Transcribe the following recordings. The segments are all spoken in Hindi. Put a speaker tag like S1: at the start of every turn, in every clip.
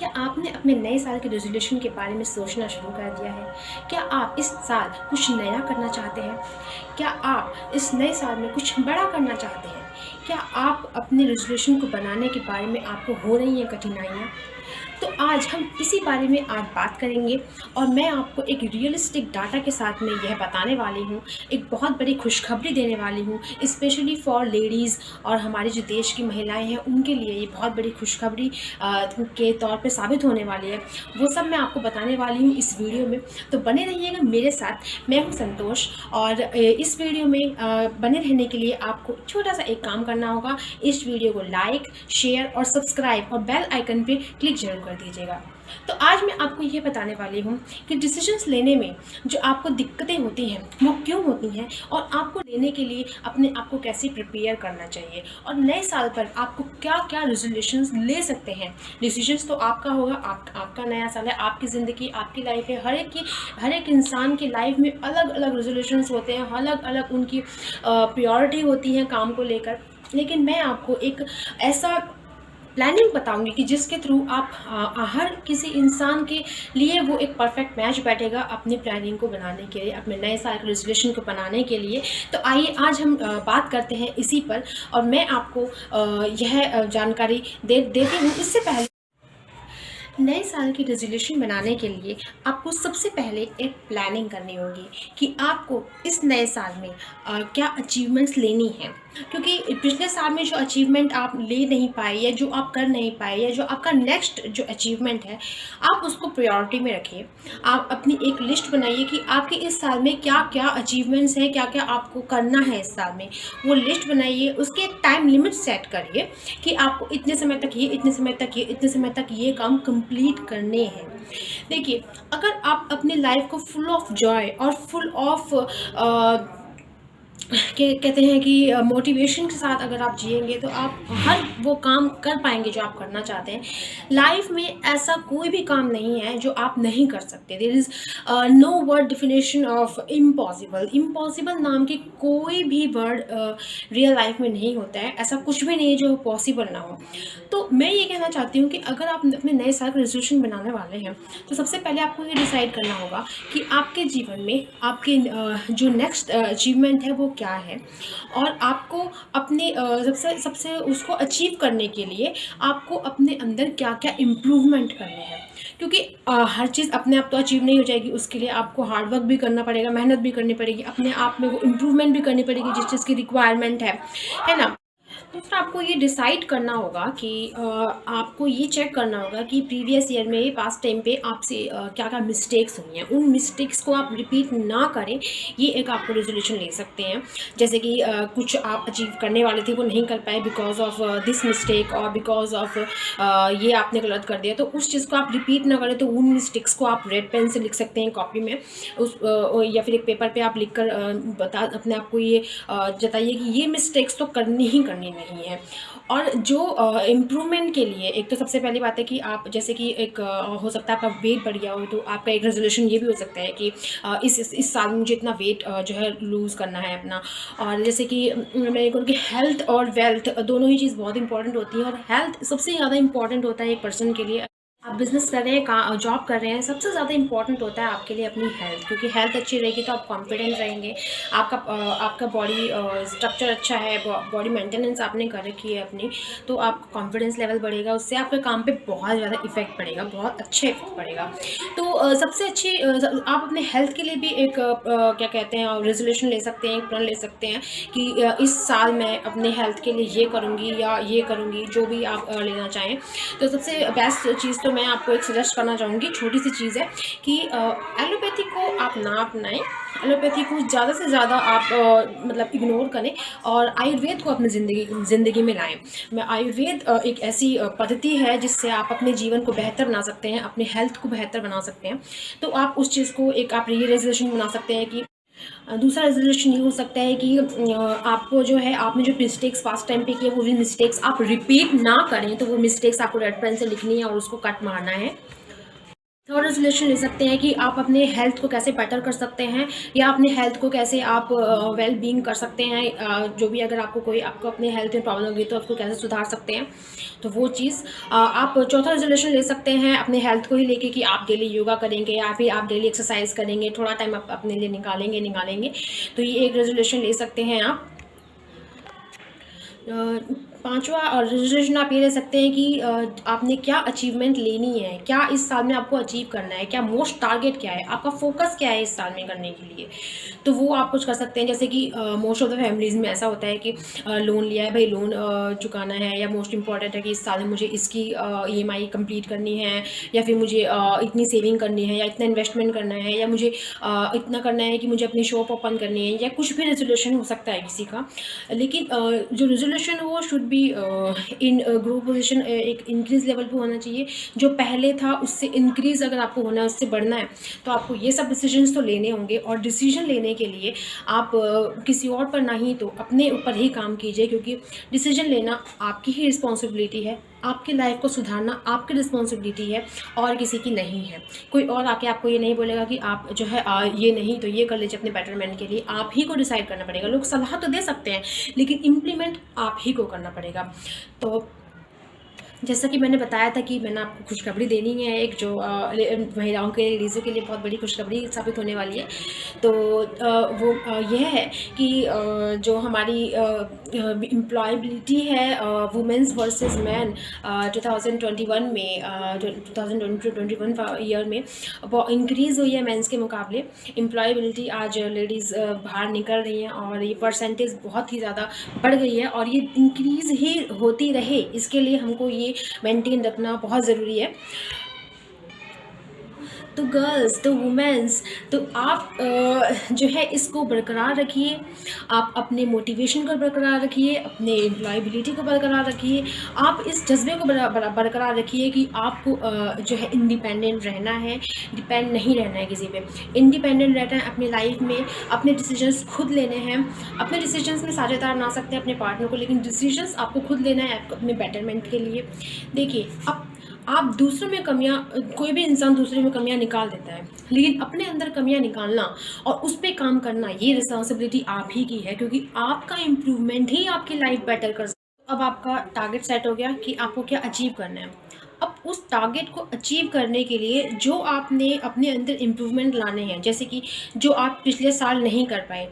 S1: क्या आपने अपने नए साल के रेज़ोल्यूशन के बारे में सोचना शुरू कर दिया है? क्या आप इस साल कुछ नया करना चाहते हैं? क्या आप इस नए साल में कुछ बड़ा करना चाहते हैं? क्या आप अपने रेज़ोल्यूशन को बनाने के बारे में आपको हो रही हैं कठिनाइयाँ? तो आज हम इसी बारे में आज बात करेंगे और मैं आपको एक रियलिस्टिक डाटा के साथ में यह बताने वाली हूँ, एक बहुत बड़ी खुशखबरी देने वाली हूँ, स्पेशली फॉर लेडीज़ और हमारे जो देश की महिलाएँ हैं, उनके लिए ये बहुत बड़ी खुशखबरी के तौर पे साबित होने वाली है। वो सब मैं आपको बताने वाली हूँ इस वीडियो में, तो बने रहिएगा मेरे साथ। मैं हूँ संतोष और इस वीडियो में बने रहने के लिए आपको छोटा-सा एक काम करना होगा, इस वीडियो को लाइक, शेयर और सब्सक्राइब और बेल आइकन पे क्लिक ज़रूर कर दीजिएगा। तो आज मैं आपको ये बताने वाली हूँ कि डिसीजंस लेने में जो आपको दिक्कतें होती हैं, वो क्यों होती हैं और आपको लेने के लिए अपने आप को कैसे प्रिपेयर करना चाहिए और नए साल पर आपको क्या-क्या रेज़ोल्यूशंस ले सकते हैं। डिसीजंस तो आपका होगा, आपका नया साल है, आपकी ज़िंदगी, आपकी लाइफ है। हर एक इंसान की लाइफ में अलग-अलग रेज़ोल्यूशंस होते हैं, अलग-अलग उनकी प्रायोरिटी होती है काम को लेकर। लेकिन मैं आपको एक ऐसा प्लानिंग बताऊँगी कि जिसके थ्रू आप हर किसी इंसान के लिए वो एक परफेक्ट मैच बैठेगा अपनी प्लानिंग को बनाने के लिए, अपने नए साल के रेज़ोल्यूशन को बनाने के लिए। तो आइए आज हम बात करते हैं इसी पर और मैं आपको यह जानकारी देती हूँ। इससे पहले नए साल की रेज़ोल्यूशन बनाने के लिए आपको सबसे पहले एक प्लानिंग करनी होगी कि आपको इस नए साल में क्या अचीवमेंट्स लेनी हैं। क्योंकि पिछले साल में जो अचीवमेंट आप ले नहीं पाए या जो आप कर नहीं पाए या जो आपका नेक्स्ट जो अचीवमेंट है, आप उसको प्रायोरिटी में रखिए। आप अपनी एक लिस्ट बनाइए कि आपके इस साल में क्या-क्या अचीवमेंट्स हैं, क्या-क्या आपको करना है इस साल में। वो लिस्ट बनाइए, उसके एक टाइम लिमिट सेट करिए कि आपको इतने समय तक ये, इतने समय तक ये, इतने समय तक ये काम कंप्लीट करने हैं। देखिए, अगर आप अपनी लाइफ़ को फुल ऑफ जॉय और फुल ऑफ कहते हैं कि मोटिवेशन के साथ अगर आप जिएँगे तो आप हर वो काम कर पाएँगे जो आप करना चाहते हैं। लाइफ़ में ऐसा कोई भी काम नहीं है जो आप नहीं कर सकते। There is no word definition of impossible. Impossible नाम की कोई भी वर्ड रियल लाइफ़ में नहीं होता है। ऐसा कुछ भी नहीं है जो पॉसिबल ना हो। तो मैं ये कहना चाहती हूँ कि अगर आप अपने नए साल का रेज़ोल्यूशन बनाने वाले हैं, तो सबसे पहले आपको ये डिसाइड करना होगा कि आपके जीवन में आपके जो नेक्स्ट अचीवमेंट है वो क्या है और आपको अपने सबसे सबसे उसको अचीव करने के लिए आपको अपने अंदर क्या-क्या इम्प्रूवमेंट करने हैं। क्योंकि हर चीज़ अपने आप तो अचीव नहीं हो जाएगी, उसके लिए आपको हार्ड वर्क भी करना पड़ेगा, मेहनत भी करनी पड़ेगी, अपने आप में वो इम्प्रूवमेंट भी करनी पड़ेगी जिस चीज़ की रिक्वायरमेंट है ना? दूसरा आपको ये डिसाइड करना होगा कि आपको ये चेक करना होगा कि प्रीवियस ईयर में पास्ट टाइम पे आपसे क्या-क्या मिस्टेक्स हुई हैं। उन मिस्टेक्स को आप रिपीट ना करें, ये एक आपको रेज़ोल्यूशन ले सकते हैं। जैसे कि कुछ आप अचीव करने वाले थे, वो नहीं कर पाए बिकॉज़ ऑफ दिस मिस्टेक और बिकॉज़ ऑफ ये आपने गलत कर दिया। तो उस चीज़ को आप रिपीट ना करें, तो उन मिस्टेक्स को आप रेड पेन से लिख सकते हैं कॉपी में या फिर एक पेपर पे आप लिख कर अपने आप को ये जताइए कि ये मिस्टेक्स तो करनी ही करनी नहीं है। और जो इम्प्रूवमेंट के लिए एक तो सबसे पहली बात है कि आप जैसे कि एक हो सकता है आपका वेट बढ़ गया हो, तो आपका एक रेज़ोल्यूशन ये भी हो सकता है कि इस साल में मुझे इतना वेट जो है लूज़ करना है अपना। और जैसे कि मैं ये कहूँ कि हेल्थ और वेल्थ दोनों ही चीज़ बहुत इंपॉर्टेंट होती है और हेल्थ सबसे ज़्यादा इंपॉर्टेंट होता है एक पर्सन के लिए। आप बिज़नेस कर रहे हैं, जॉब कर रहे हैं, सबसे ज़्यादा इम्पॉर्टेंट होता है आपके लिए अपनी हेल्थ, क्योंकि हेल्थ अच्छी रहेगी तो आप कॉन्फिडेंट रहेंगे। आपका बॉडी स्ट्रक्चर अच्छा है, बॉडी मेंटेनेंस आपने कर रखी है अपनी, तो आपका कॉन्फिडेंस लेवल बढ़ेगा, उससे आपके काम पे बहुत ज़्यादा इफ़ेक्ट पड़ेगा, बहुत अच्छे इफ़ेक्ट पड़ेगा। तो सबसे अच्छी आप अपने हेल्थ के लिए भी एक क्या कहते हैं रेज़ोल्यूशन ले सकते हैं, एक प्रण ले सकते हैं कि इस साल मैं अपने हेल्थ के लिए ये करूँगी या ये करूँगी, जो भी आप लेना चाहें। तो सबसे बेस्ट चीज़ तो मैं आपको एक सजेस्ट करना चाहूँगी, छोटी-सी चीज़ है कि एलोपैथी को आप ना अपनाएँ, एलोपैथी को ज़्यादा से ज़्यादा आप मतलब इग्नोर करें और आयुर्वेद को अपनी ज़िंदगी में लाएँ। आयुर्वेद एक ऐसी पद्धति है जिससे आप अपने जीवन को बेहतर बना सकते हैं, अपनी हेल्थ को बेहतर बना सकते हैं। तो आप उस चीज़ को एक आप ये रेज़ोल्यूशन बना सकते हैं कि दूसरा रेज़ोल्यूशन ये हो सकता है कि आपको जो है आपने जो मिस्टेक्स पास्ट टाइम पे किए वो भी मिस्टेक्स आप रिपीट ना करें, तो वो मिस्टेक्स आपको रेड पेन से लिखनी है और उसको कट मारना है। थर्ड रेज़ोल्यूशन ले सकते हैं कि आप अपने हेल्थ को कैसे बेटर कर सकते हैं, या अपने हेल्थ को कैसे आप वेल बीइंग कर सकते हैं। जो भी अगर आपको अपने हेल्थ में प्रॉब्लम होगी तो उसको कैसे सुधार सकते हैं, तो वो चीज़। आप चौथा रेज़ोल्यूशन ले सकते हैं अपने हेल्थ को ही लेके कि आप डेली योगा करेंगे या फिर आप डेली एक्सरसाइज करेंगे, थोड़ा टाइम आप अपने लिए निकालेंगे। तो ये एक रेज़ोल्यूशन ले सकते हैं आप। पाँचवा रेज़ोल्यूशन आप ये ले सकते हैं कि आपने क्या अचीवमेंट लेनी है, क्या इस साल में आपको अचीव करना है, क्या मोस्ट टारगेट क्या है, आपका फोकस क्या है इस साल में करने के लिए। तो वो आप कुछ कर सकते हैं, जैसे कि मोस्ट ऑफ द फैमिलीज़ में ऐसा होता है कि लोन लिया है भाई, लोन चुकाना है, या मोस्ट इम्पॉर्टेंट है कि इस साल में मुझे इसकी ईएमआई कंप्लीट करनी है, या फिर मुझे इतनी सेविंग करनी है, या इतना इन्वेस्टमेंट करना है, या मुझे इतना करना है कि मुझे अपनी शॉप ओपन करनी है, या कुछ भी रेजोल्यूशन हो सकता है किसी का। लेकिन जो रेजोल्यूशन हो वो should be in grow position, एक इंक्रीज लेवल पे होना चाहिए। जो पहले था उससे इंक्रीज अगर आपको होना है, उससे बढ़ना है, तो आपको ये सब डिसीजंस तो लेने होंगे। और डिसीजन लेने के लिए आप किसी और पर नहीं तो अपने ऊपर ही काम कीजिए, क्योंकि डिसीजन लेना आपकी ही रिस्पॉन्सिबिलिटी है। आपकी लाइफ को सुधारना आपकी रिस्पॉन्सिबिलिटी है और किसी की नहीं है। कोई और आके आपको ये नहीं बोलेगा कि आप जो है ये नहीं तो ये कर लीजिए अपने बेटरमेंट के लिए। आप ही को डिसाइड करना पड़ेगा। लोग सलाह तो दे सकते हैं, लेकिन इम्प्लीमेंट आप ही को करना पड़ेगा। तो जैसा कि मैंने बताया था कि मैंने आपको खुशखबरी देनी है, एक जो महिलाओं के, लेडीज़ों के लिए बहुत बड़ी खुशखबरी साबित होने वाली है। तो वो यह है कि जो हमारी एम्प्लॉयबिलिटी है वुमेंस वर्सेस मैन 2021 में 2021 ईयर में वो इंक्रीज़ हुई है मेंस के मुकाबले। एम्प्लॉयबिलिटी आज लेडीज़ बाहर निकल रही हैं और ये परसेंटेज बहुत ही ज़्यादा बढ़ गई है, और ये इंक्रीज़ ही होती रहे, इसके लिए हमको ये मेंटेन रखना बहुत ज़रूरी है। तो गर्ल्स, तो वुमेन्स, तो आप जो है इसको बरकरार रखिए। आप अपने मोटिवेशन को बरकरार रखिए, अपने एम्प्लॉयबिलिटी को बरकरार रखिए। आप इस जज्बे को बरकरार रखिए कि आपको जो है इंडिपेंडेंट रहना है, डिपेंड नहीं रहना है किसी पे। इंडिपेंडेंट रहना है अपनी लाइफ में, अपने डिसीजंस खुद लेने हैं। अपने डिसीजंस में साझेदार ना सकते अपने पार्टनर को, लेकिन डिसीजंस आपको खुद लेना है आपको अपने बेटरमेंट के लिए। देखिए, अब आप दूसरों में कमियां, कोई भी इंसान दूसरे में कमियां निकाल देता है, लेकिन अपने अंदर कमियां निकालना और उस पर काम करना, ये रिस्पॉन्सिबिलिटी आप ही की है, क्योंकि आपका इम्प्रूवमेंट ही आपकी लाइफ बेटर कर सकता है। अब आपका टारगेट सेट हो गया कि आपको क्या अचीव करना है। अब उस टारगेट को अचीव करने के लिए जो आपने अपने अंदर इम्प्रूवमेंट लाने हैं, जैसे कि जो आप पिछले साल नहीं कर पाए,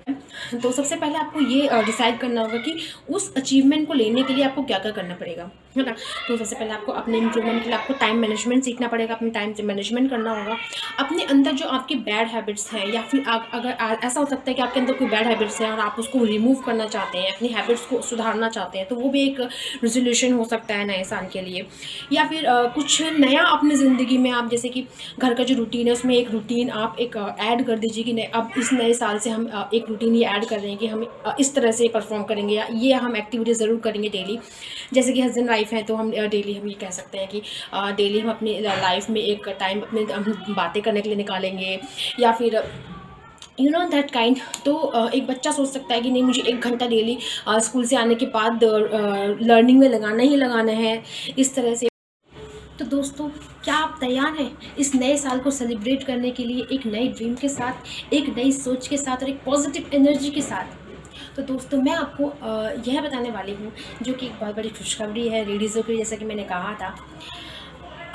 S1: तो सबसे पहले आपको ये डिसाइड करना होगा कि उस अचीवमेंट को लेने के लिए आपको क्या क्या करना पड़ेगा, है ना। तो सबसे पहले आपको अपने इम्प्रूवमेंट के लिए आपको टाइम मैनेजमेंट सीखना पड़ेगा, अपने टाइम से मैनेजमेंट करना होगा। अपने अंदर जो आपकी बैड हैबिट्स हैं, या फिर अगर ऐसा हो सकता है कि आपके अंदर कोई बैड हैबिट्स है और आप उसको रिमूव करना चाहते हैं, अपनी हैबिट्स को सुधारना चाहते हैं, तो वो भी एक रेजोल्यूशन हो सकता है नए साल के लिए। या फिर कुछ नया अपनी ज़िंदगी में आप, जैसे कि घर का जो रूटीन है उसमें एक रूटीन आप एक ऐड कर दीजिए कि अब इस नए साल से हम एक रूटीन ये ऐड कर रहे हैं कि हम इस तरह से परफॉर्म करेंगे, या ये हम एक्टिविटी ज़रूर करेंगे डेली। जैसे कि हस्बैंड वाइफ हैं तो हम डेली हम ये कह सकते हैं कि डेली हम अपनी लाइफ में एक टाइम अपने बातें करने के लिए निकालेंगे, या फिर यू नो दैट काइंड। तो एक बच्चा सोच सकता है कि नहीं, मुझे 1 घंटा डेली स्कूल से आने के बाद लर्निंग में लगाना ही लगाना है, इस तरह से। तो दोस्तों, क्या आप तैयार हैं इस नए साल को सेलिब्रेट करने के लिए, एक नई ड्रीम के साथ, एक नई सोच के साथ और एक पॉजिटिव एनर्जी के साथ? तो दोस्तों, मैं आपको यह बताने वाली हूँ, जो कि एक बहुत बड़ी खुशखबरी है लेडीज़ों के लिए, जैसा कि मैंने कहा था।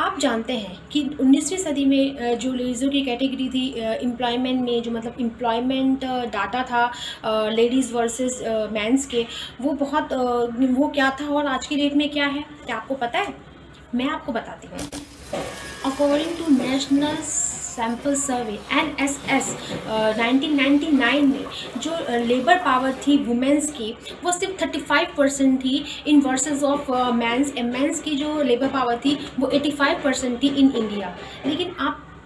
S1: आप जानते हैं कि 19वीं सदी में जो लेडीज़ों की कैटेगरी थी एम्प्लॉयमेंट में, जो मतलब एम्प्लॉयमेंट डाटा था लेडीज़ वर्सेस मेंस के, वो बहुत वो क्या था और आज की डेट में क्या है, क्या आपको पता है? मैं आपको बताती हूँ। According to national sample survey NSS 1999 में जो लेबर पावर थी वुमेंस की, वो सिर्फ 35% थी इन वर्सेस ऑफ मेंस की जो लेबर पावर थी वो 85% थी इन इंडिया। लेकिन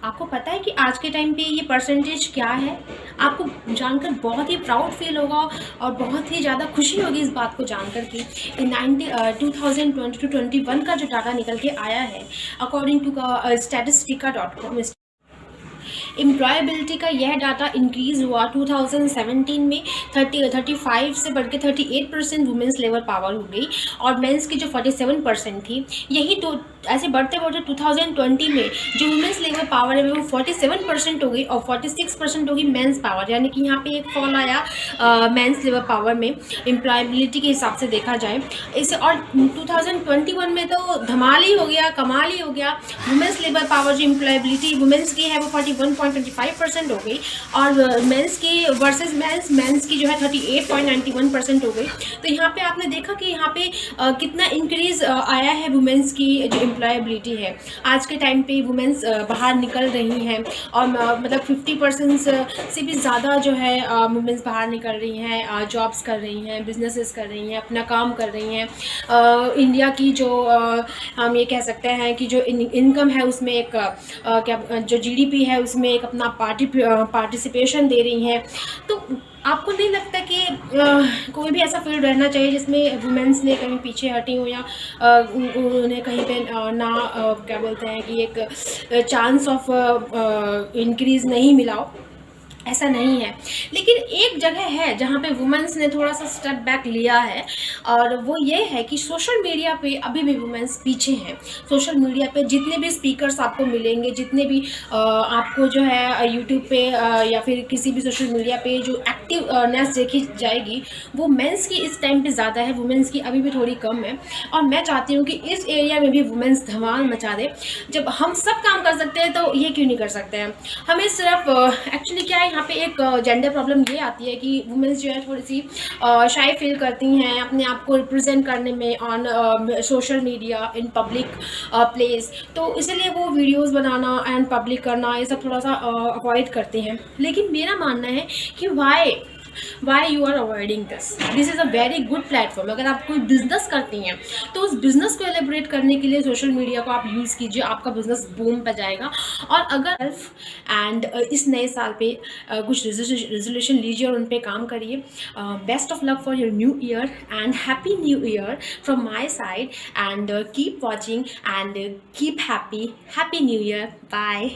S1: आपको पता है कि आज के टाइम पे ये परसेंटेज क्या है? आपको जानकर बहुत ही प्राउड फील होगा और बहुत ही ज़्यादा खुशी होगी इस बात को जानकर कि 2020-21 का जो डाटा निकल के आया है अकॉर्डिंग टू statistica.com, एम्प्लॉयबिलिटी का यह डाटा इंक्रीज़ हुआ 2017 में 35 से बढ़ के 38% वुमेंस लेबर पावर हो गई, और मेंस की जो 47% थी, यही ऐसे बढ़ते बढ़ते 2020 में जो वुमेंस लेबर पावर है वो 47% हो गई और 46% होगी मेंस पावर, यानी कि यहाँ पे एक फॉल आया मेंस लेबर पावर में एम्प्लॉयबिलिटी के हिसाब से देखा जाए इसे। और 2021 में तो धमाल ही हो गया, कमाल ही हो गया। वुमेंस लेबर पावर जो एम्प्लॉयबिलिटी वुमेंस की है वो 41.25% हो गई और मेंस की वर्सेस मेंस की जो है 38.91% हो गई। तो यहाँ पे आपने देखा कि यहाँ पे कितना इंक्रीज आया है वुमेंस की जो एम्प्लॉयबिलिटी है। आज के टाइम पे वुमेंस बाहर निकल रही हैं और मतलब 50% से भी ज़्यादा जो है वुमेंस बाहर निकल रही हैं, जॉब्स कर रही हैं, बिजनेसेस कर रही हैं, अपना काम कर रही हैं। इंडिया की जो हम ये कह सकते हैं कि जो इनकम है उसमें एक क्या जो जीडीपी है उसमें एक अपना पार्टिसिपेशन दे रही हैं। तो आपको नहीं लगता कि कोई भी ऐसा फील्ड रहना चाहिए जिसमें वुमेंस ने कहीं पीछे हटी हो या उन्हें कहीं पे ना क्या बोलते हैं कि एक चांस ऑफ इंक्रीज नहीं मिला हो? ऐसा नहीं है, लेकिन एक जगह है जहाँ पे वुमेंस ने थोड़ा सा स्टेप बैक लिया है और वो ये है कि सोशल मीडिया पे अभी भी वुमेंस पीछे हैं। सोशल मीडिया पे जितने भी स्पीकर्स आपको मिलेंगे, जितने भी आपको जो है यूट्यूब पे या फिर किसी भी सोशल मीडिया पे जो एक्टिवनेस देखी जाएगी वो मेंस की इस टाइम पे ज़्यादा है, वुमेंस की अभी भी थोड़ी कम है। और मैं चाहती हूँ कि इस एरिया में भी वुमेंस धमाल मचा दे। जब हम सब काम कर सकते हैं तो ये क्यों नहीं कर सकते हैं? हमें सिर्फ एक्चुअली क्या है, यहाँ पे एक जेंडर प्रॉब्लम ये आती है कि वुमेंस जो है थोड़ी सी शाय फील करती हैं अपने आप को रिप्रेजेंट करने में on social media in public place. तो इसलिए वो वीडियोस बनाना एंड पब्लिक करना ये सब थोड़ा सा अवॉइड करते हैं। लेकिन मेरा मानना है कि why you are avoiding this is a very good platform. अगर आप कोई बिजनेस करती हैं तो उस बिजनेस को एलिब्रेट करने के लिए सोशल मीडिया को आप यूज़ कीजिए, आपका बिजनेस बूम पे जाएगा। और अगर एंड इस नए साल पे कुछ रेजोल्यूशन लीजिए और उन पे काम करिए। Best of luck for your new year and happy new year from my side and keep watching and keep happy new year. Bye.